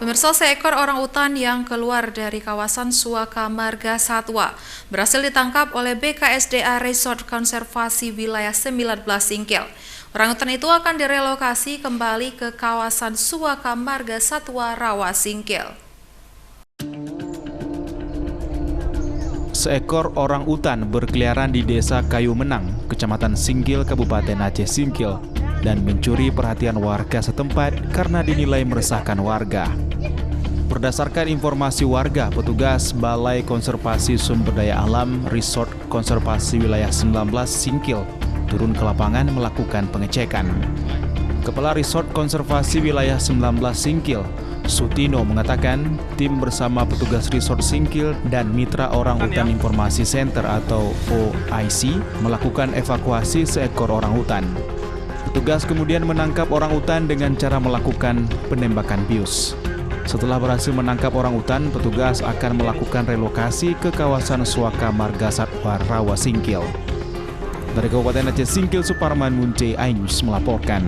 Pemirsa, seekor orang utan yang keluar dari kawasan Suaka Marga Satwa berhasil ditangkap oleh BKSDA Resort Konservasi Wilayah 19 Singkil. Orang utan itu akan direlokasi kembali ke kawasan Suaka Marga Satwa Rawa Singkil. Seekor orang utan berkeliaran di Desa Kayu Menang, Kecamatan Singkil, Kabupaten Aceh Singkil, dan mencuri perhatian warga setempat karena dinilai meresahkan warga. Berdasarkan informasi warga, petugas Balai Konservasi Sumber Daya Alam Resort Konservasi Wilayah 19 Singkil turun ke lapangan melakukan pengecekan. Kepala Resort Konservasi Wilayah 19 Singkil, Sutino, mengatakan tim bersama petugas Resort Singkil dan Mitra Orang Utan Informasi Center atau OIC melakukan evakuasi seekor orang utan. Petugas kemudian menangkap orang utan dengan cara melakukan penembakan bius. Setelah berhasil menangkap orang utan, petugas akan melakukan relokasi ke kawasan Suaka Marga Satwa Rawa Singkil. Dari Kabupaten Aceh Singkil, Suparman Munce, iNews melaporkan.